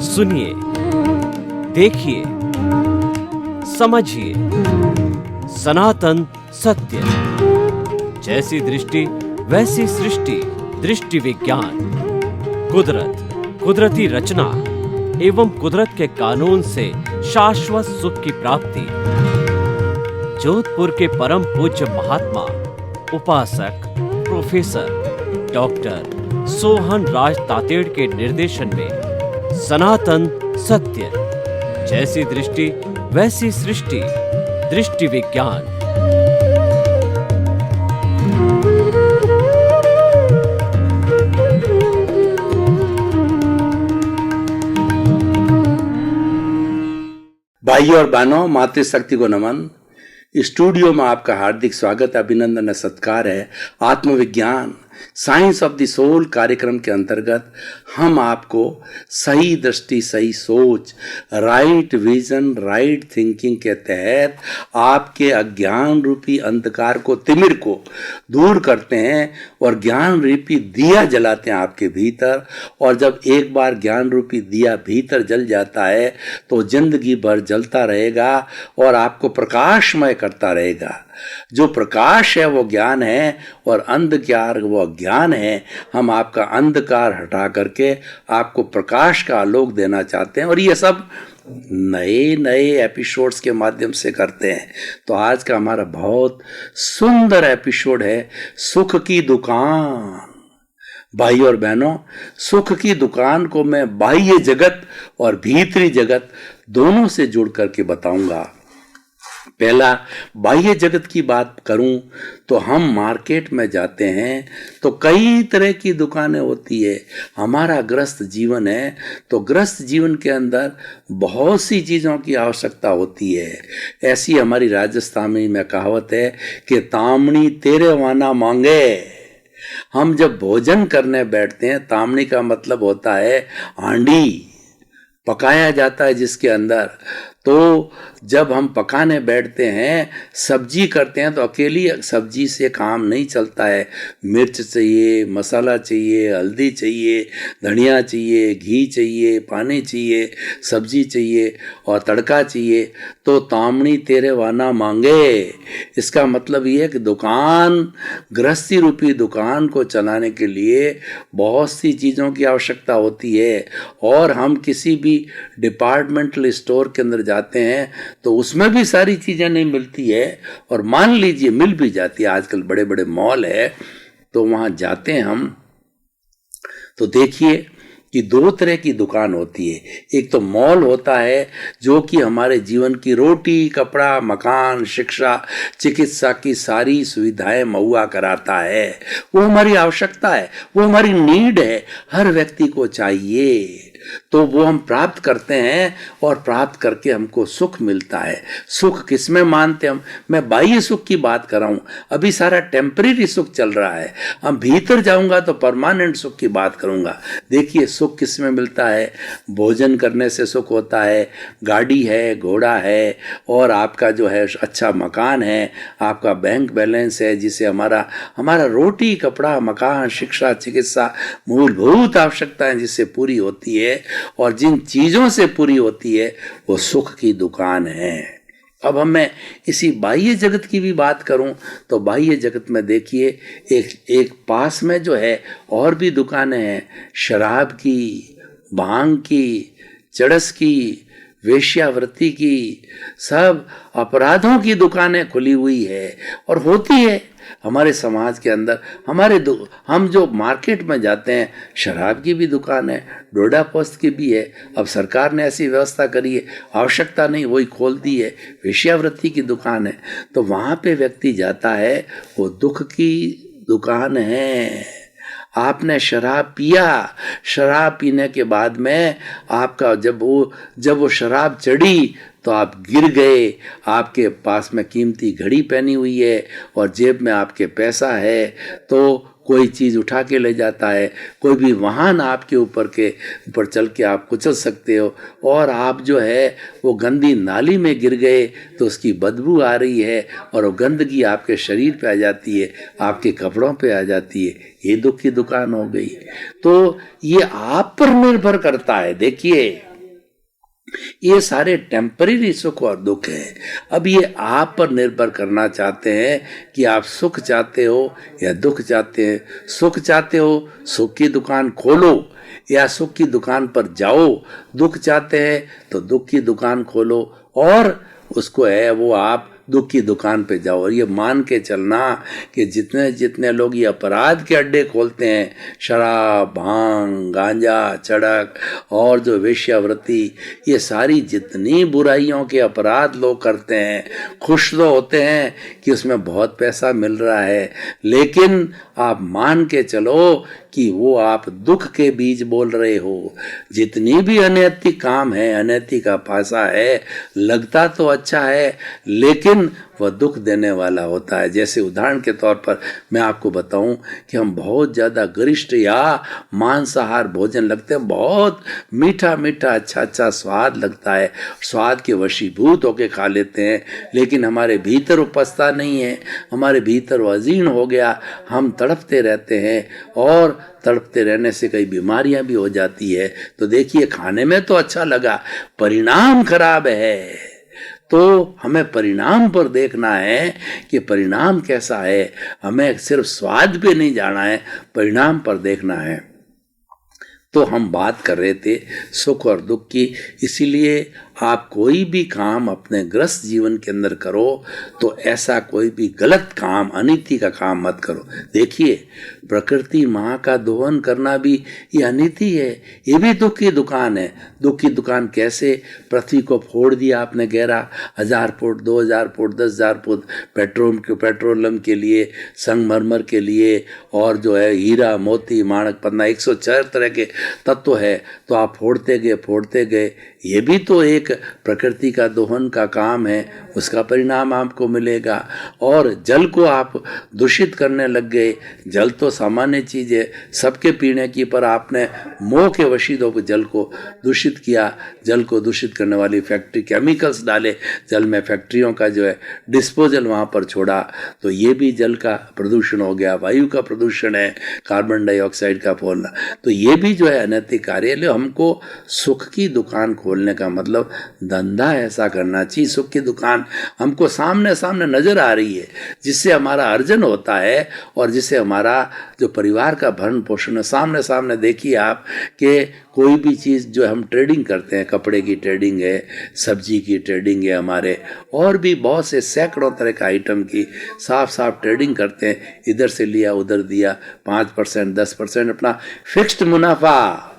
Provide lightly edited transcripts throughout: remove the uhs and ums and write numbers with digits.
सुनिए, देखिए, समझिए सनातन सत्य। जैसी दृष्टि वैसी सृष्टि, दृष्टि विज्ञान। कुदरत, कुदरती रचना एवं कुदरत के कानून से शाश्वत सुख की प्राप्ति। जोधपुर के परम पूज्य महात्मा उपासक प्रोफेसर डॉक्टर सोहन राज तातेड़ के निर्देशन में सनातन सत्य। जैसी दृष्टि वैसी सृष्टि, दृष्टि विज्ञान। भाइयों और बहनों, मातृशक्ति को नमन। स्टूडियो में आपका हार्दिक स्वागत, अभिनंदन और सत्कार है। आत्मविज्ञान, साइंस ऑफ द सोल कार्यक्रम के अंतर्गत हम आपको सही दृष्टि, सही सोच, राइट विजन, राइट थिंकिंग के तहत आपके अज्ञान रूपी अंधकार को, तिमिर को दूर करते हैं और ज्ञान रूपी दिया जलाते हैं आपके भीतर। और जब एक बार ज्ञान रूपी दिया भीतर जल जाता है तो जिंदगी भर जलता रहेगा और आपको प्रकाशमय करता रहेगा। जो प्रकाश है वो ज्ञान है और अंधकार वो अज्ञान है। हम आपका अंधकार हटा करके आपको प्रकाश का आलोक देना चाहते हैं और ये सब नए नए एपिसोड्स के माध्यम से करते हैं। तो आज का हमारा बहुत सुंदर एपिसोड है सुख की दुकान। भाइयों और बहनों, सुख की दुकान को मैं बाह्य जगत और भीतरी जगत दोनों से जुड़ करके बताऊंगा। पहला, बाह्य जगत की बात करूं तो हम मार्केट में जाते हैं तो कई तरह की दुकानें होती है। हमारा ग्रस्त जीवन है तो ग्रस्त जीवन के अंदर बहुत सी चीज़ों की आवश्यकता होती है। ऐसी हमारी राजस्थान में कहावत है कि तामणी तेरे वाना मांगे। हम जब भोजन करने बैठते हैं, तामणी का मतलब होता है हांडी, पकाया जाता है जिसके अंदर। तो जब हम पकाने बैठते हैं, सब्जी करते हैं तो अकेली सब्जी से काम नहीं चलता है। मिर्च चाहिए, मसाला चाहिए, हल्दी चाहिए, धनिया चाहिए, घी चाहिए, पानी चाहिए, सब्जी चाहिए और तड़का चाहिए। तो तामणी तेरे वाना मांगे, इसका मतलब ये है कि दुकान, गृहस्थी रूपी दुकान को चलाने के लिए बहुत सी चीज़ों की आवश्यकता होती है। और हम किसी भी डिपार्टमेंटल स्टोर के अंदर जाते हैं तो उसमें भी सारी चीज़ें नहीं मिलती है। और मान लीजिए मिल भी जाती है, आजकल बड़े बड़े मॉल है तो वहाँ जाते हैं हम तो देखिए कि दो तरह की दुकान होती है। एक तो मॉल होता है जो कि हमारे जीवन की रोटी, कपड़ा, मकान, शिक्षा, चिकित्सा की सारी सुविधाएं मुहैया कराता है। वो हमारी आवश्यकता है, वो हमारी नीड है, हर व्यक्ति को चाहिए। तो वो हम प्राप्त करते हैं और प्राप्त करके हमको सुख मिलता है। सुख किसमें मानते हम? मैं बाह्य सुख की बात कर रहा हूँ, अभी सारा टेम्परेरी सुख चल रहा है। हम भीतर जाऊंगा तो परमानेंट सुख की बात करूंगा। देखिए सुख किसमें मिलता है? भोजन करने से सुख होता है, गाड़ी है, घोड़ा है और आपका जो है अच्छा मकान है, आपका बैंक बैलेंस है जिसे हमारा रोटी, कपड़ा, मकान, शिक्षा, चिकित्सा, मूलभूत आवश्यकताएं जिससे पूरी होती है। और जिन चीजों से पूरी होती है वो सुख की दुकान है। अब मैं इसी बाह्य जगत की भी बात करूं तो बाह्य जगत में देखिए एक पास में जो है और भी दुकानें हैं, शराब की, भांग की, चरस की, वेश्यावृत्ति की, सब अपराधों की दुकानें खुली हुई है और होती है हमारे समाज के अंदर। हम जो मार्केट में जाते हैं, शराब की भी दुकान है, डोडा पोस्त की भी है। अब सरकार ने ऐसी व्यवस्था करी है, आवश्यकता नहीं वही खोल दी है। वेश्यावृत्ति की दुकान है तो वहाँ पे व्यक्ति जाता है, वो दुख की दुकान है। आपने शराब पिया, शराब पीने के बाद में आपका जब वो शराब चढ़ी तो आप गिर गए। आपके पास में कीमती घड़ी पहनी हुई है और जेब में आपके पैसा है तो कोई चीज़ उठा के ले जाता है, कोई भी वाहन आपके ऊपर चल के आप कुचल सकते हो। और आप जो है वो गंदी नाली में गिर गए तो उसकी बदबू आ रही है और वो गंदगी आपके शरीर पे आ जाती है, आपके कपड़ों पे आ जाती है। ये दुख की दुकान हो गई। तो ये आप पर निर्भर करता है। देखिए ये सारे टेम्पररी सुख और दुख है। अब ये आप पर निर्भर करना चाहते हैं कि आप सुख चाहते हो या दुख चाहते हैं। सुख चाहते हो, सुख की दुकान खोलो या सुख की दुकान पर जाओ। दुख चाहते हैं तो दुख की दुकान खोलो और उसको है वो आप दुख की दुकान पे जाओ। और ये मान के चलना कि जितने जितने लोग ये अपराध के अड्डे खोलते हैं, शराब, भांग, गांजा, चड़क और जो वेश्यावृत्ति, ये सारी जितनी बुराइयों के अपराध लोग करते हैं, खुश तो होते हैं कि उसमें बहुत पैसा मिल रहा है, लेकिन आप मान के चलो कि वो आप दुख के बीज बोल रहे हो। जितनी भी अनैतिक काम है, अनैतिक का पासा है, लगता तो अच्छा है लेकिन वह दुख देने वाला होता है। जैसे उदाहरण के तौर पर मैं आपको बताऊं कि हम बहुत ज़्यादा गरिष्ठ या मांसाहार भोजन लगते हैं, बहुत मीठा मीठा अच्छा अच्छा स्वाद लगता है, स्वाद के वशीभूत होके खा लेते हैं, लेकिन हमारे भीतर उपजता नहीं है, हमारे भीतर वो अजीर्ण हो गया, हम तड़पते रहते हैं और तड़पते रहने से कई बीमारियां भी हो जाती है। तो देखिए, खाने में तो अच्छा लगा, परिणाम खराब है। तो हमें परिणाम पर देखना है कि परिणाम कैसा है। हमें सिर्फ स्वाद पे नहीं जाना है, परिणाम पर देखना है। तो हम बात कर रहे थे सुख और दुख की। इसीलिए आप कोई भी काम अपने गृहस्थ जीवन के अंदर करो तो ऐसा कोई भी गलत काम, अनीति का काम मत करो। देखिए, प्रकृति माँ का दोहन करना भी ये अनीति है, ये भी दुख की दुकान है। दुख की दुकान कैसे? पृथ्वी को फोड़ दिया आपने गहरा, 1000 फुट, 2000 फुट, 10,000 फुट पेट्रोलियम के लिए, संगमरमर के लिए, और जो है हीरा, मोती, माणक, पन्ना, 104 तरह के तत्व है। तो आप फोड़ते गए। ये भी तो एक प्रकृति का दोहन का काम है, उसका परिणाम आपको मिलेगा। और जल को आप दूषित करने लग गए। जल तो सामान्य चीज़ है, सबके पीने की, पर आपने मोह के वशीद होकर जल को दूषित किया। जल को दूषित करने वाली फैक्ट्री, केमिकल्स डाले जल में, फैक्ट्रियों का जो है डिस्पोजल वहाँ पर छोड़ा, तो ये भी जल का प्रदूषण हो गया। वायु का प्रदूषण है, कार्बन डाइऑक्साइड का फैलना। तो ये भी जो है अनैतिक कार्य है। हमको सुख की दुकान खोलने का मतलब धंधा ऐसा करना चाहिए। सुख की दुकान हमको सामने सामने नजर आ रही है, जिससे हमारा अर्जन होता है और जिससे हमारा जो परिवार का भरण पोषण है। सामने सामने देखिए आप कि कोई भी चीज़ जो हम ट्रेडिंग करते हैं, कपड़े की ट्रेडिंग है, सब्जी की ट्रेडिंग है, हमारे और भी बहुत से सैकड़ों तरह का आइटम की साफ साफ ट्रेडिंग करते हैं। इधर से लिया, उधर दिया, 5%, 10% अपना फिक्स्ड मुनाफा।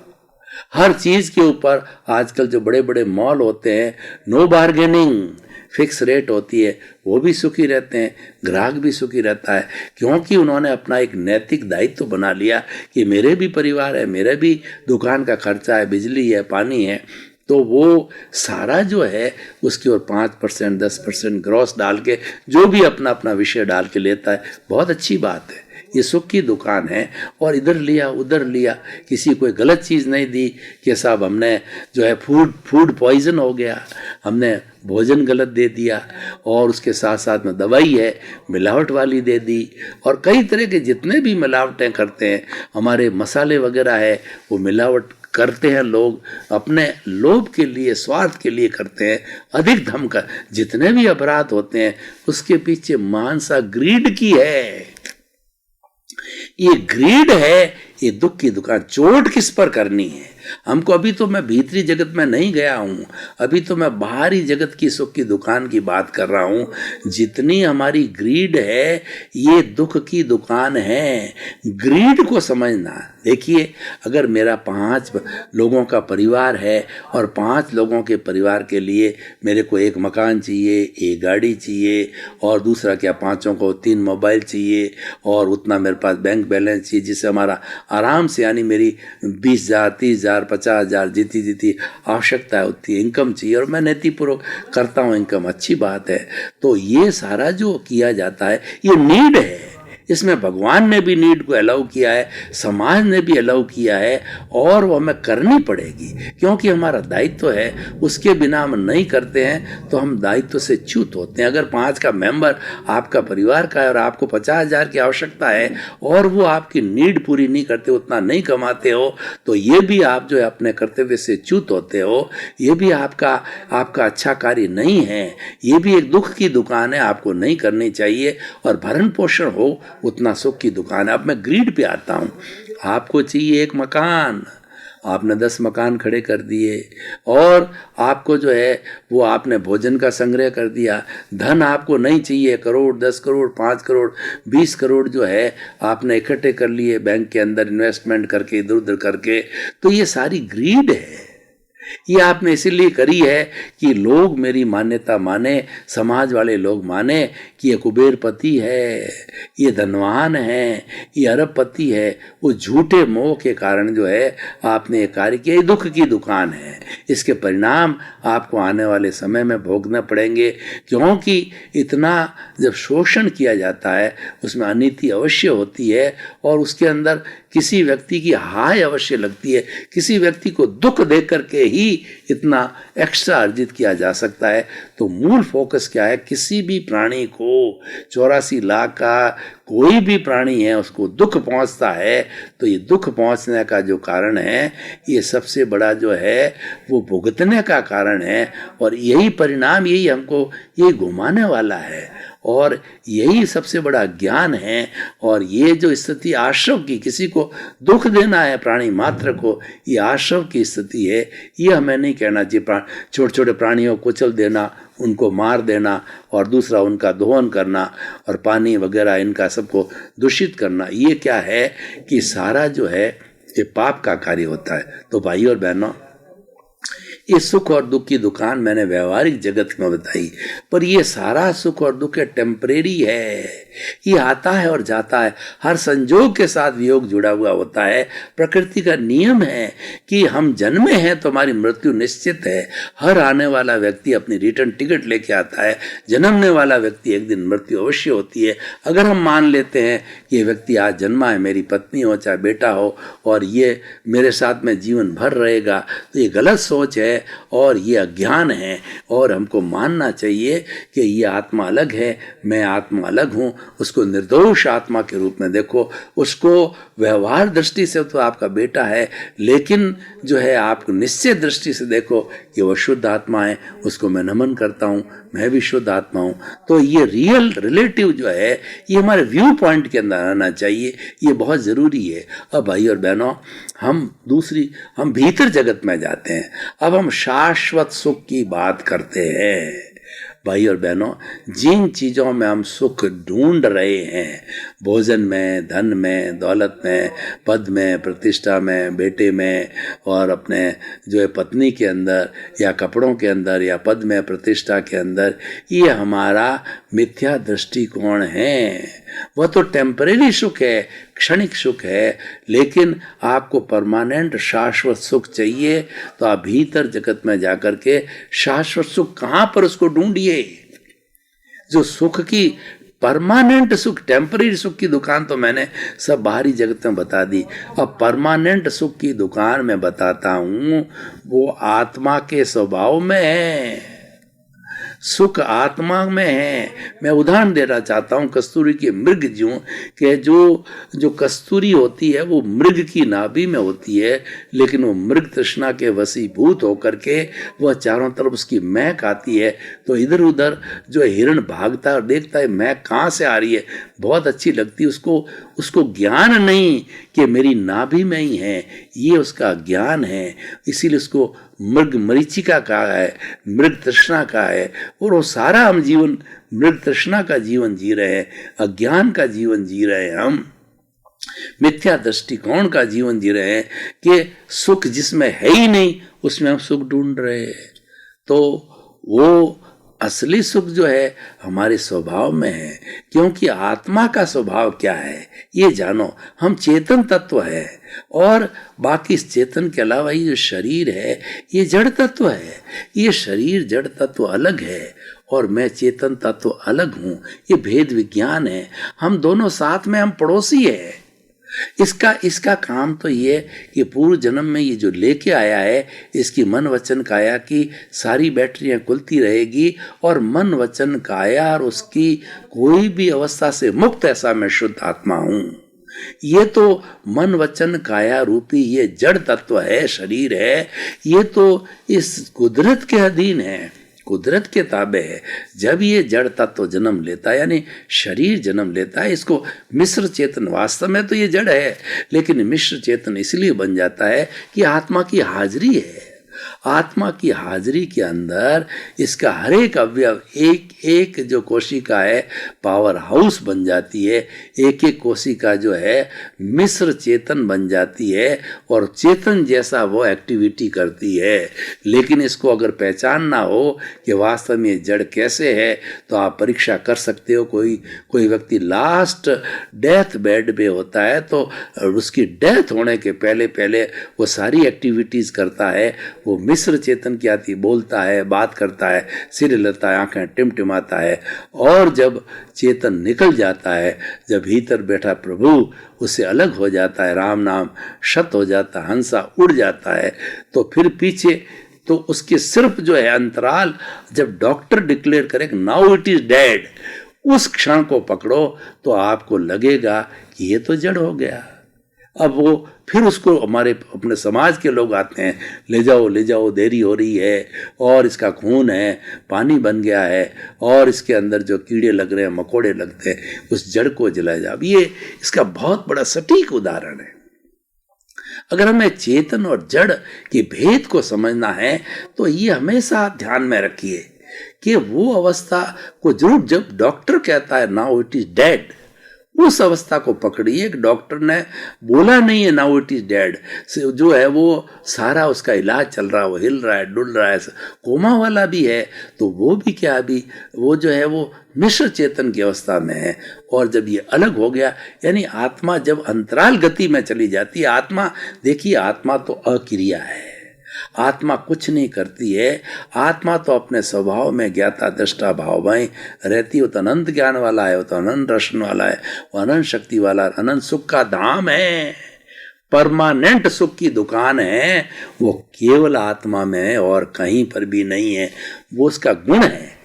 हर चीज के ऊपर आजकल जो बड़े बड़े मॉल होते हैं, नो बार्गेनिंग, फिक्स रेट होती है। वो भी सुखी रहते हैं, ग्राहक भी सुखी रहता है, क्योंकि उन्होंने अपना एक नैतिक दायित्व बना लिया कि मेरे भी परिवार है, मेरे भी दुकान का खर्चा है, बिजली है, पानी है। तो वो सारा जो है उसकी ओर 5%, 10% ग्रॉस डाल के, जो भी अपना अपना विषय डाल के लेता है। बहुत अच्छी बात है, ये सुख की दुकान है। और इधर लिया, उधर लिया, किसी कोई गलत चीज़ नहीं दी कि साहब हमने जो है फूड पॉइजन हो गया, हमने भोजन गलत दे दिया, और उसके साथ साथ में दवाई है मिलावट वाली दे दी। और कई तरह के जितने भी मिलावटें करते हैं, हमारे मसाले वगैरह है, वो मिलावट करते हैं लोग अपने लोभ के लिए, स्वार्थ के लिए करते हैं। अधिक धम का जितने भी अपराध होते हैं, उसके पीछे मानसा ग्रीड की है। ये ग्रीड है, ये दुख की दुकान। चोट किस पर करनी है हमको? अभी तो मैं भीतरी जगत में नहीं गया हूं, अभी तो मैं बाहरी जगत की सुख की दुकान की बात कर रहा हूं। जितनी हमारी ग्रीड है, ये दुख की दुकान है। ग्रीड को समझना। देखिए, अगर मेरा 5 लोगों का परिवार है और 5 लोगों के परिवार के लिए मेरे को एक मकान चाहिए, एक गाड़ी चाहिए, और दूसरा क्या 5 को 3 मोबाइल चाहिए, और उतना मेरे पास बैंक बैलेंस चाहिए जिससे हमारा आराम से, यानी मेरी 20,000, 30,000, 50,000 जीती आवश्यकता है, उतनी इनकम चाहिए, और मैं नीतिपूर्वक करता हूँ इनकम, अच्छी बात है। तो ये सारा जो किया जाता है, ये नीड है, इसमें भगवान ने भी नीड को अलाउ किया है, समाज ने भी अलाउ किया है, और वो हमें करनी पड़ेगी क्योंकि हमारा दायित्व है। उसके बिना हम नहीं करते हैं तो हम दायित्व से च्युत होते हैं। अगर 5 का मेंबर आपका परिवार का है और आपको 50,000 की आवश्यकता है और वो आपकी नीड पूरी नहीं करते, उतना नहीं कमाते हो, तो ये भी आप जो है अपने कर्तव्य से च्युत होते हो। ये भी आपका अच्छा कार्य नहीं है, ये भी एक दुख की दुकान है, आपको नहीं करनी चाहिए। और भरण पोषण हो उतना सुख की दुकान है। अब मैं ग्रीड पे आता हूँ। आपको चाहिए एक मकान, आपने 10 मकान खड़े कर दिए, और आपको जो है वो आपने भोजन का संग्रह कर दिया। धन आपको नहीं चाहिए, करोड़, 10 करोड़, 5 करोड़, 20 करोड़ जो है आपने इकट्ठे कर लिए बैंक के अंदर इन्वेस्टमेंट करके, इधर उधर करके। तो ये सारी ग्रीड है। ये आपने इसीलिए करी है कि लोग मेरी मान्यता माने, समाज वाले लोग माने कि ये कुबेरपति है, ये धनवान है, ये अरबपति है। वो झूठे मोह के कारण जो है आपने ये कार्य किया। ये दुख की दुकान है। इसके परिणाम आपको आने वाले समय में भोगने पड़ेंगे, क्योंकि इतना जब शोषण किया जाता है उसमें अनीति अवश्य होती है, और उसके अंदर किसी व्यक्ति की हाय अवश्य लगती है। किसी व्यक्ति को दुख दे करके ही इतना एक्स्ट्रा अर्जित किया जा सकता है। तो मूल फोकस क्या है? किसी भी प्राणी को, 84 लाख का कोई भी प्राणी है, उसको दुख पहुंचता है, तो ये दुख पहुंचने का जो कारण है, ये सबसे बड़ा जो है वो भुगतने का कारण है। और यही परिणाम, यही हमको यही घुमाने वाला है, और यही सबसे बड़ा ज्ञान है। और ये जो स्थिति आश्रव की, किसी को दुख देना है प्राणी मात्र को, ये आश्रव की स्थिति है। ये हमें नहीं कहना चाहिए। छोटे छोटे प्राणियों को कुचल देना, उनको मार देना, और दूसरा उनका दोहन करना और पानी वगैरह इनका सबको दूषित करना, ये क्या है कि सारा जो है ये पाप का कार्य होता है। तो भाई और बहनों, ये सुख और दुख की दुकान मैंने व्यवहारिक जगत में बताई, पर ये सारा सुख और दुख टेम्परेरी है। ये आता है और जाता है, हर संजोग के साथ वियोग जुड़ा हुआ होता है। प्रकृति का नियम है कि हम जन्मे हैं तो हमारी मृत्यु निश्चित है। हर आने वाला व्यक्ति अपनी रिटर्न टिकट लेके आता है। जन्मने वाला व्यक्ति एक दिन मृत्यु अवश्य होती है। अगर हम मान लेते हैं कि ये व्यक्ति आज जन्मा है, मेरी पत्नी हो चाहे बेटा हो, और ये मेरे साथ में जीवन भर रहेगा, तो ये गलत सोच है और ये अज्ञान है। और हमको मानना चाहिए कि ये आत्मा अलग है, मैं आत्मा अलग हूँ। उसको निर्दोष आत्मा के रूप में देखो। उसको व्यवहार दृष्टि से तो आपका बेटा है, लेकिन जो है आपको निश्चय दृष्टि से देखो कि वह शुद्ध आत्मा है। उसको मैं नमन करता हूँ, मैं भी शुद्ध आत्मा हूँ। तो ये रियल रिलेटिव जो है, ये हमारे व्यू पॉइंट के अंदर आना चाहिए। ये बहुत ज़रूरी है। अब भाई और बहनों, हम भीतर जगत में जाते हैं। अब हम शाश्वत सुख की बात करते हैं। भाई और बहनों, जिन चीज़ों में हम सुख ढूंढ रहे हैं, भोजन में, धन में, दौलत में, पद में, प्रतिष्ठा में, बेटे में, और अपने जो है पत्नी के अंदर, या कपड़ों के अंदर, या पद में, प्रतिष्ठा के अंदर, ये हमारा मिथ्या दृष्टिकोण है। वह तो टेम्परेरी सुख है, क्षणिक सुख है। लेकिन आपको परमानेंट शाश्वत सुख चाहिए तो आप भीतर जगत में जाकर के शाश्वत सुख कहाँ पर उसको ढूंढिए। जो सुख की परमानेंट सुख, टेम्परेरी सुख की दुकान तो मैंने सब बाहरी जगत में बता दी। अब परमानेंट सुख की दुकान मैं बताता हूँ, वो आत्मा के स्वभाव में है। सुख आत्मा में है। मैं उदाहरण देना चाहता हूँ कस्तूरी की मृग ज्यों कि जो कस्तूरी होती है वो मृग की नाभि में होती है, लेकिन वो मृग तृष्णा के वशीभूत होकर के वह चारों तरफ उसकी महक आती है, तो इधर उधर जो हिरण भागता है और देखता है महक कहाँ से आ रही है, बहुत अच्छी लगती है उसको ज्ञान नहीं कि मेरी नाभि में ही है, ये उसका ज्ञान है। इसीलिए उसको मृग मरीचिका कहा है, मृग तृष्णा कहा है। और वो सारा हम जीवन मृग तृष्णा का जीवन जी रहे हैं, अज्ञान का जीवन जी रहे हैं, हम मिथ्या दृष्टिकोण का जीवन जी रहे हैं कि सुख जिसमें है ही नहीं उसमें हम सुख ढूंढ रहे हैं। तो वो असली सुख जो है हमारे स्वभाव में है। क्योंकि आत्मा का स्वभाव क्या है ये जानो। हम चेतन तत्व है, और बाकी इस चेतन के अलावा ये जो शरीर है ये जड़ तत्व है। ये शरीर जड़ तत्व अलग है, और मैं चेतन तत्व अलग हूं, ये भेद विज्ञान है। हम दोनों साथ में, हम पड़ोसी है। इसका काम तो ये कि पूर्व जन्म में ये जो लेके आया है, इसकी मन वचन काया की सारी बैटरियां खुलती रहेगी, और मन वचन काया और उसकी कोई भी अवस्था से मुक्त, ऐसा मैं शुद्ध आत्मा हूं। ये तो मन वचन काया रूपी ये जड़ तत्व है, शरीर है, ये तो इस कुदरत के अधीन है, कुदरत के ताबे है। जब ये जड़ तत्व जन्म लेता है, यानी शरीर जन्म लेता है, इसको मिश्र चेतन, वास्तव में तो ये जड़ है, लेकिन मिश्र चेतन इसलिए बन जाता है कि आत्मा की हाजिरी है। आत्मा की हाजिरी के अंदर इसका हर एक अवयव, एक एक जो कोशिका है पावर हाउस बन जाती है, एक एक कोशिका जो है मिश्र चेतन बन जाती है, और चेतन जैसा वो एक्टिविटी करती है। लेकिन इसको अगर पहचानना हो कि वास्तव में जड़ कैसे है, तो आप परीक्षा कर सकते हो। कोई व्यक्ति लास्ट डेथ बेड पे होता है, तो उसकी डेथ होने के पहले पहले वो सारी एक्टिविटीज़ करता है, वो मिश्र चेतन की आती, बोलता है, बात करता है, सिर हिलाता है, आंखें टिमटिमाता है, और जब चेतन निकल जाता है, जब भीतर बैठा प्रभु उससे अलग हो जाता है, राम नाम शत हो जाता है, हंसा उड़ जाता है, तो फिर पीछे तो उसके सिर्फ जो है अंतराल, जब डॉक्टर डिक्लेयर करे नाउ इट इज डेड, उस क्षण को पकड़ो तो आपको लगेगा कि ये तो जड़ हो गया। अब वो फिर उसको हमारे अपने समाज के लोग आते हैं, ले जाओ देरी हो रही है, और इसका खून है पानी बन गया है, और इसके अंदर जो कीड़े लग रहे हैं, मकोड़े लगते हैं, उस जड़ को जलाया जाए। ये इसका बहुत बड़ा सटीक उदाहरण है। अगर हमें चेतन और जड़ के भेद को समझना है, तो ये हमेशा ध्यान में रखिए कि वो अवस्था को जरूर, जब डॉक्टर कहता है नाउ इट इज डेड, उस अवस्था को पकड़िए। डॉक्टर ने बोला नहीं है नाउ इट इज डेड, जो है वो सारा उसका इलाज चल रहा है, वो हिल रहा है, डुल रहा है, कोमा वाला भी है, तो वो भी क्या, अभी वो जो है वो मिश्र चेतन की अवस्था में है। और जब ये अलग हो गया, यानी आत्मा जब अंतराल गति में चली जाती है, आत्मा, देखिए आत्मा तो अक्रिया है, आत्मा कुछ नहीं करती है। आत्मा तो अपने स्वभाव में ज्ञाता दृष्टा भाव में रहती है। वो तो अनंत ज्ञान वाला है, वो तो अनंत रसन वाला है, वो अनंत शक्ति वाला, अनंत सुख का धाम है, परमानेंट सुख की दुकान है। वो केवल आत्मा में है और कहीं पर भी नहीं है। वो उसका गुण है,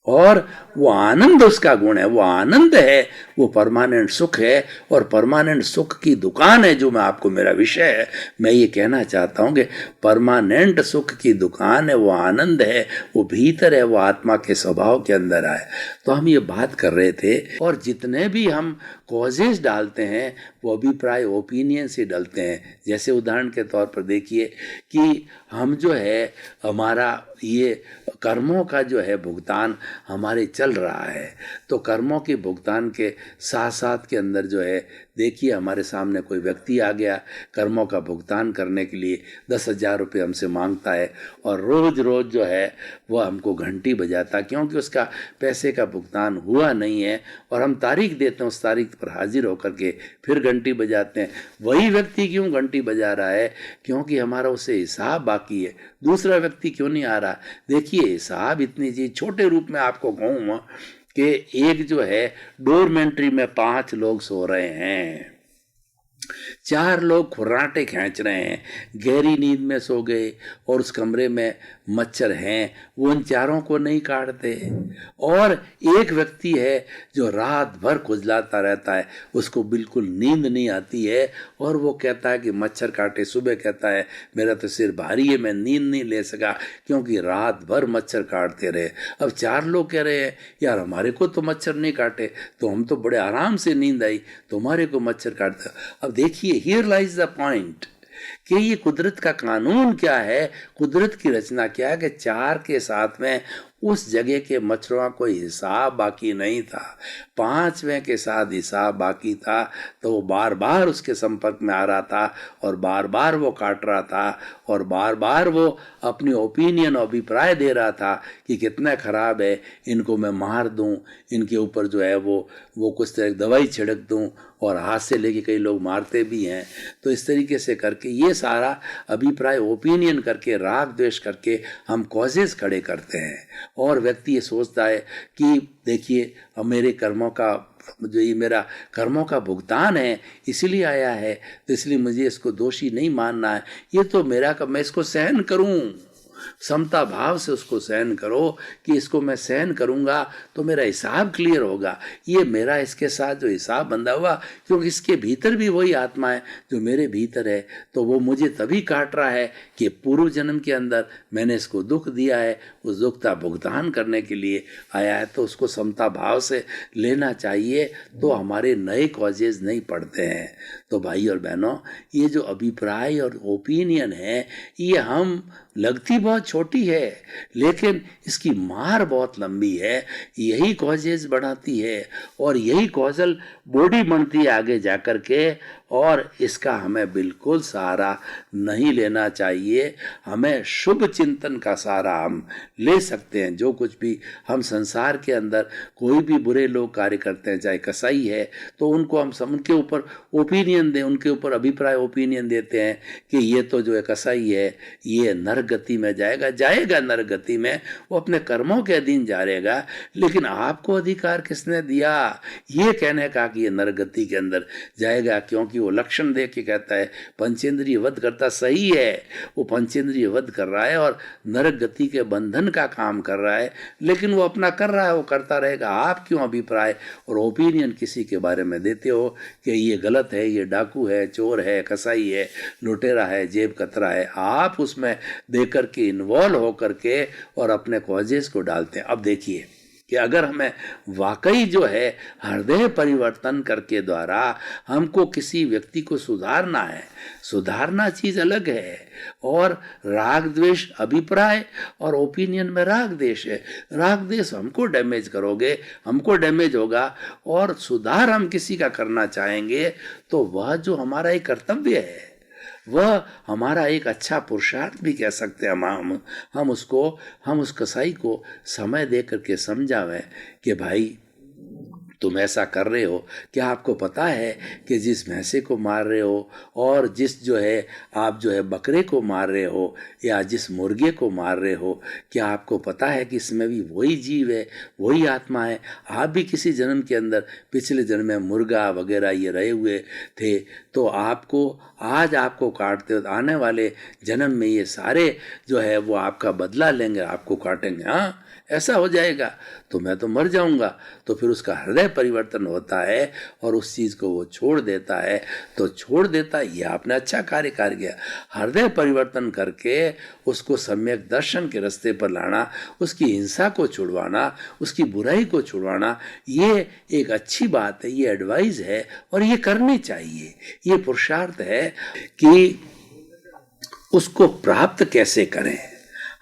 और वो आनंद उसका गुण है, वो आनंद है, वो परमानेंट सुख है, और परमानेंट सुख की दुकान है, जो मैं आपको, मेरा विषय है। मैं ये कहना चाहता हूँ कि परमानेंट सुख की दुकान है, वो आनंद है, वो भीतर है, वो आत्मा के स्वभाव के अंदर आए। तो हम ये बात कर रहे थे, और जितने भी हम कॉजेज डालते हैं वो अभिप्राय ओपिनियन से डालते हैं। जैसे उदाहरण के तौर पर देखिए कि हम जो है, हमारा ये कर्मों का जो है भुगतान हमारे चल रहा है, तो कर्मों के भुगतान के साथ साथ के अंदर जो है, देखिए हमारे सामने कोई व्यक्ति आ गया, कर्मों का भुगतान करने के लिए 10,000 रुपये हमसे मांगता है, और रोज़ रोज़ जो है वो हमको घंटी बजाता, क्योंकि उसका पैसे का भुगतान हुआ नहीं है, और हम तारीख देते हैं, उस तारीख पर हाजिर होकर के फिर घंटी बजाते हैं। वही व्यक्ति क्यों घंटी बजा रहा है? क्योंकि हमारा उससे हिसाब बाकी है। दूसरा व्यक्ति क्यों नहीं आ रहा? देखिए हिसाब इतनी चीज, छोटे रूप में आपको कहूँ कि एक जो है डोरमेंट्री में 5 लोग सो रहे हैं, 4 लोग खुर्राटे खींच रहे हैं, गहरी नींद में सो गए, और उस कमरे में मच्छर हैं, वो उन चारों को नहीं काटते। और एक व्यक्ति है जो रात भर खुजलाता रहता है, उसको बिल्कुल नींद नहीं आती है, और वो कहता है कि मच्छर काटे। सुबह कहता है मेरा तो सिर भारी है, मैं नींद नहीं ले सका क्योंकि रात भर मच्छर काटते रहे। अब 4 लोग कह रहे हैं यार हमारे को तो मच्छर नहीं काटे, तो हम तो बड़े आराम से नींद आई, तुम्हारे को मच्छर काटते। अब देखिए हियर लाइज द पॉइंट कि ये कुदरत का कानून क्या है, कुदरत की रचना क्या है कि 4 के साथ में उस जगह के मच्छरों का कोई हिसाब बाकी नहीं था, 5वें के साथ हिसाब बाकी था, तो वो बार बार उसके संपर्क में आ रहा था, और बार बार वो काट रहा था, और बार बार वो अपनी ओपिनियन अभिप्राय दे रहा था कि कितना ख़राब है, इनको मैं मार दूं, इनके ऊपर जो है वो कुछ तरह दवाई छिड़क दूं, और हाथ से लेके कई लोग मारते भी हैं। तो इस तरीके से करके ये सारा अभिप्राय ओपिनियन करके, राग द्वेष करके हम कॉजेज खड़े करते हैं, और व्यक्ति ये सोचता है कि देखिए अब मेरे कर्मों का जो ये मेरा कर्मों का भुगतान है इसीलिए आया है, तो इसलिए मुझे इसको दोषी नहीं मानना है, ये तो मेरा मैं इसको सहन करूं। समता भाव से उसको सहन करो कि इसको मैं सहन करूंगा तो मेरा हिसाब क्लियर होगा, ये मेरा इसके साथ जो हिसाब बंधा हुआ, क्योंकि इसके भीतर भी वही आत्मा है जो मेरे भीतर है, तो वो मुझे तभी काट रहा है कि पूर्व जन्म के अंदर मैंने इसको दुख दिया है, उस दुख का भुगतान करने के लिए आया है, तो उसको समता भाव से लेना चाहिए, तो हमारे नए कॉजेज नहीं पड़ते हैं। तो भाई और बहनों, ये जो अभिप्राय और ओपिनियन है, ये हम लगती बहुत छोटी है लेकिन इसकी मार बहुत लंबी है, यही कॉजेज बढ़ाती है और यही कॉजल बॉडी बनती है आगे जाकर के, और इसका हमें बिल्कुल सहारा नहीं लेना चाहिए। हमें शुभ चिंतन का सहारा हम ले सकते हैं। जो कुछ भी हम संसार के अंदर कोई भी बुरे लोग कार्य करते हैं, चाहे कसाई है, तो उनको हम उनके ऊपर ओपिनियन दें, उनके ऊपर अभिप्राय ओपिनियन देते हैं कि ये तो जो है कसाई है ये नरक गति में जाएगा नरक गति में, वो अपने कर्मों के अधीन जाएगा। लेकिन आपको अधिकार किसने दिया ये कहने का कि ये नरक गति के अंदर जाएगा? क्योंकि वो लक्षण देख के कहता है पंचेंद्रिय वध करता, सही है वो पंचेंद्रिय वध कर रहा है और नरक गति के बंधन का काम कर रहा है, लेकिन वो अपना कर रहा है, वो करता रहेगा। आप क्यों अभिप्राय और ओपिनियन किसी के बारे में देते हो कि ये गलत है, ये डाकू है, चोर है, कसाई है, लुटेरा है, जेब कतरा है? आप उसमें देकर के इन्वॉल्व होकर के और अपने कॉजेस को डालते हैं। अब देखिए कि अगर हमें वाकई जो है हृदय परिवर्तन करके द्वारा हमको किसी व्यक्ति को सुधारना है, सुधारना चीज अलग है, और राग द्वेष अभिप्राय और ओपिनियन में राग द्वेष है। राग द्वेष हमको डैमेज करोगे, हमको डैमेज होगा, और सुधार हम किसी का करना चाहेंगे तो वह जो हमारा एक कर्तव्य है, वह हमारा एक अच्छा पुरुषार्थ भी कह सकते हैं हम उसको, हम उस कसाई को समय दे करके समझावें कि भाई तुम ऐसा कर रहे हो, क्या आपको पता है कि जिस भैंसे को मार रहे हो और जिस जो है आप जो है बकरे को मार रहे हो या जिस मुर्गे को मार रहे हो, क्या आपको पता है कि इसमें भी वही जीव है, वही आत्मा है? आप भी किसी जन्म के अंदर पिछले जन्म में मुर्गा वगैरह ये रहे हुए थे, तो आपको आज आपको काटते हो, आने वाले जन्म में ये सारे जो है वो आपका बदला लेंगे, आपको काटेंगे। हाँ, ऐसा हो जाएगा तो मैं तो मर जाऊंगा। तो फिर उसका हृदय परिवर्तन होता है और उस चीज को वो छोड़ देता है। तो छोड़ देता है, ये आपने अच्छा कार्य कर गया। हृदय परिवर्तन करके उसको सम्यक दर्शन के रास्ते पर लाना, उसकी हिंसा को छुड़वाना, उसकी बुराई को छुड़वाना, ये एक अच्छी बात है, ये एडवाइस है और ये करनी चाहिए। ये पुरुषार्थ है कि उसको प्राप्त कैसे करें।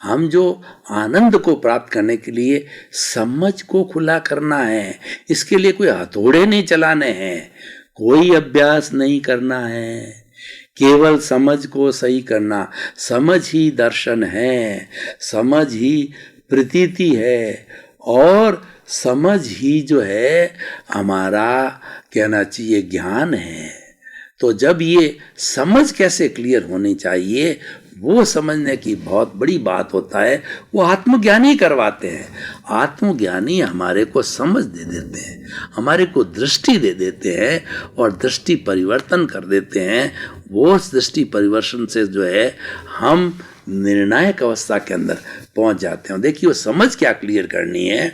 हम जो आनंद को प्राप्त करने के लिए समझ को खुला करना है, इसके लिए कोई हथौड़े नहीं चलाने हैं, कोई अभ्यास नहीं करना है, केवल समझ को सही करना। समझ ही दर्शन है, समझ ही प्रतीति है, और समझ ही जो है हमारा कहना चाहिए ज्ञान है। तो जब ये समझ कैसे क्लियर होनी चाहिए, वो समझने की बहुत बड़ी बात होता है, वो आत्मज्ञानी करवाते हैं। आत्मज्ञानी हमारे को समझ दे देते हैं, हमारे को दृष्टि दे देते हैं और दृष्टि परिवर्तन कर देते हैं। वो दृष्टि परिवर्तन से जो है हम निर्णायक अवस्था के अंदर पहुंच जाते हैं। देखिए वो समझ क्या क्लियर करनी है,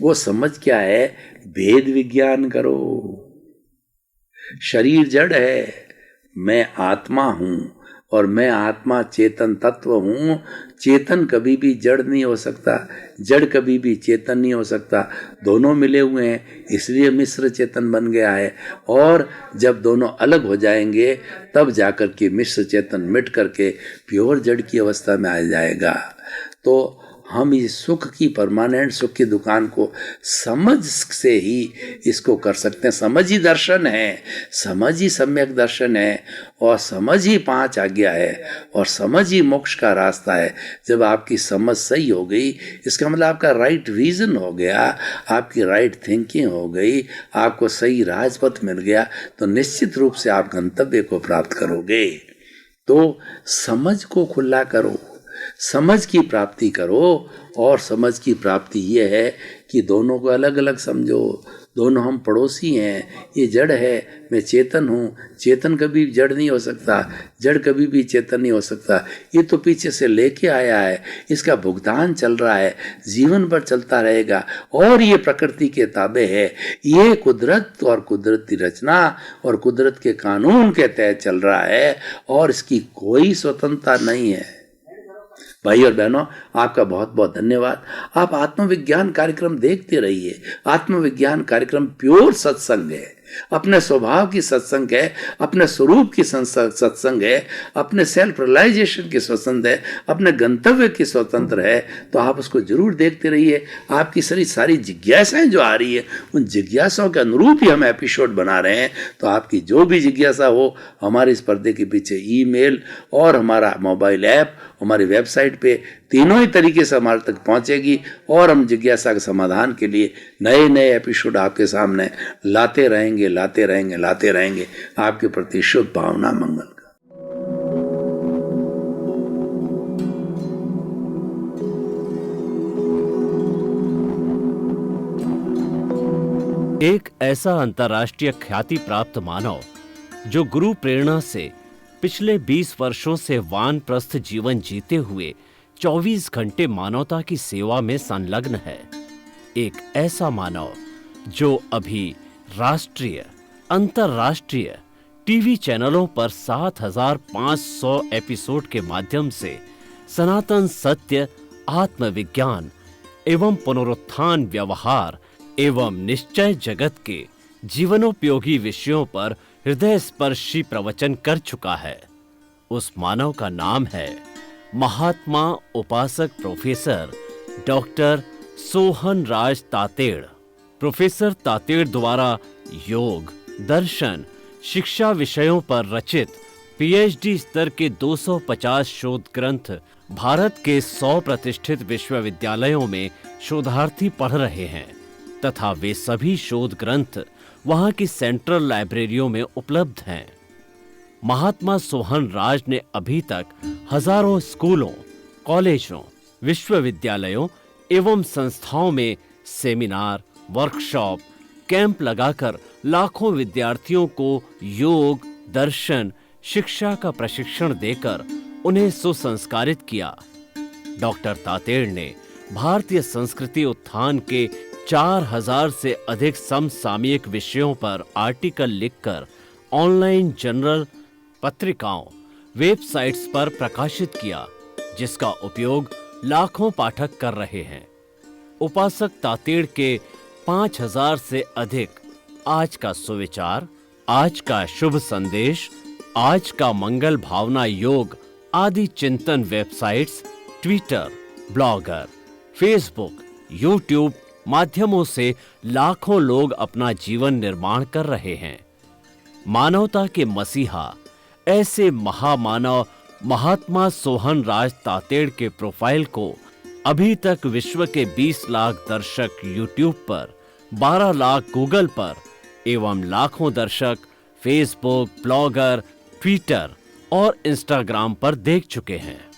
वो समझ क्या है, भेद विज्ञान करो। शरीर जड़ है, मैं आत्मा हूं और मैं आत्मा चेतन तत्व हूं। चेतन कभी भी जड़ नहीं हो सकता, जड़ कभी भी चेतन नहीं हो सकता। दोनों मिले हुए हैं, इसलिए मिश्र चेतन बन गया है। और जब दोनों अलग हो जाएंगे तब जाकर के मिश्र चेतन मिट करके प्योर जड़ की अवस्था में आ जाएगा। तो हम इस सुख की, परमानेंट सुख की दुकान को समझ से ही इसको कर सकते हैं। समझ ही दर्शन है, समझ ही सम्यक दर्शन है, और समझ ही 5 आज्ञा है, और समझ ही मोक्ष का रास्ता है। जब आपकी समझ सही हो गई, इसका मतलब आपका राइट विजन हो गया, आपकी राइट थिंकिंग हो गई, आपको सही राजपथ मिल गया, तो निश्चित रूप से आप गंतव्य को प्राप्त करोगे। तो समझ को खुला करो, समझ की प्राप्ति करो। और समझ की प्राप्ति ये है कि दोनों को अलग अलग समझो। दोनों हम पड़ोसी हैं। ये जड़ है, मैं चेतन हूँ। चेतन कभी जड़ नहीं हो सकता, जड़ कभी भी चेतन नहीं हो सकता। ये तो पीछे से लेके आया है, इसका भुगतान चल रहा है, जीवन भर चलता रहेगा। और ये प्रकृति के ताबे है। ये कुदरत और कुदरती रचना और कुदरत के कानून के तहत चल रहा है और इसकी कोई स्वतंत्रता नहीं है। भाई और बहनों, आपका बहुत बहुत धन्यवाद। आप आत्मविज्ञान कार्यक्रम देखते रहिए। आत्मविज्ञान कार्यक्रम प्योर सत्संग है, अपने स्वभाव की सत्संग है, अपने स्वरूप की सत्संग है, अपने सेल्फ रियलाइजेशन की सत्संग है, अपने गंतव्य की स्वतंत्र है। तो आप उसको जरूर देखते रहिए। आपकी सारी जिज्ञासाएं जो आ रही है, उन जिज्ञासाओं के अनुरूप ही हम एपिसोड बना रहे हैं। तो आपकी जो भी जिज्ञासा हो, हमारे इस पर्दे के पीछे ईमेल और हमारा मोबाइल ऐप, हमारी वेबसाइट पे तीनों ही तरीके से हमारे तक पहुंचेगी और हम जिज्ञासा के समाधान के लिए नए नए एपिसोड आपके सामने लाते रहेंगे। आपके प्रति शुभ भावना, मंगल का। एक ऐसा अंतर्राष्ट्रीय ख्याति प्राप्त मानव जो गुरु प्रेरणा से पिछले 20 वर्षों से वानप्रस्थ जीवन जीते हुए 24 घंटे मानवता की सेवा में संलग्न है। एक ऐसा मानव जो अभी राष्ट्रीय, अंतर्राष्ट्रीय टीवी चैनलों पर 7,500 एपिसोड के माध्यम से सनातन सत्य, आत्मविज्ञान एवं पुनरुत्थान, व्यवहार एवं निश्चय जगत के जीवनोपयोगी विषयों पर हृदय स्पर्शी प्रवचन कर चुका है। उस मानव का नाम है महात्मा उपासक प्रोफेसर डॉक्टर सोहन राज तातेड़। प्रोफेसर तातेड़ द्वारा योग, दर्शन, शिक्षा विषयों पर रचित पीएचडी स्तर के 250 शोध ग्रंथ भारत के 100 प्रतिष्ठित विश्वविद्यालयों में शोधार्थी पढ़ रहे हैं तथा वे सभी शोध ग्रंथ वहां की सेंट्रल लाइब्रेरियों में उपलब्ध हैं। महात्मा सोहन राज ने अभी तक हजारों स्कूलों, कॉलेजों, विश्वविद्यालयों एवं संस्थाओं में सेमिनार, वर्कशॉप, कैंप लगाकर लाखों विद्यार्थियों को योग, दर्शन, शिक्षा का प्रशिक्षण देकर उन्हें सुसंस्कारित किया। डॉक्टर तातेड़ ने भारतीय संस्कृति उत्थान के 4000 से अधिक समसामयिक विषयों पर आर्टिकल लिखकर ऑनलाइन जर्नल, पत्रिकाओं, वेबसाइट्स पर प्रकाशित किया, जिसका उपयोग लाखों पाठक कर रहे हैं। उपासक तातेड़ के 5000 से अधिक आज का सुविचार, आज का शुभ संदेश, आज का मंगल भावना योग आदि चिंतन websites, Twitter, blogger, Facebook, YouTube माध्यमों से लाखों लोग अपना जीवन निर्माण कर रहे हैं। मानवता के मसीहा ऐसे महामानव महात्मा सोहन राज तातेड़ के प्रोफाइल को अभी तक विश्व के 20 लाख दर्शक यूट्यूब पर, 12 लाख गूगल पर एवं लाखों दर्शक फेसबुक, ब्लॉगर, ट्विटर और इंस्टाग्राम पर देख चुके हैं।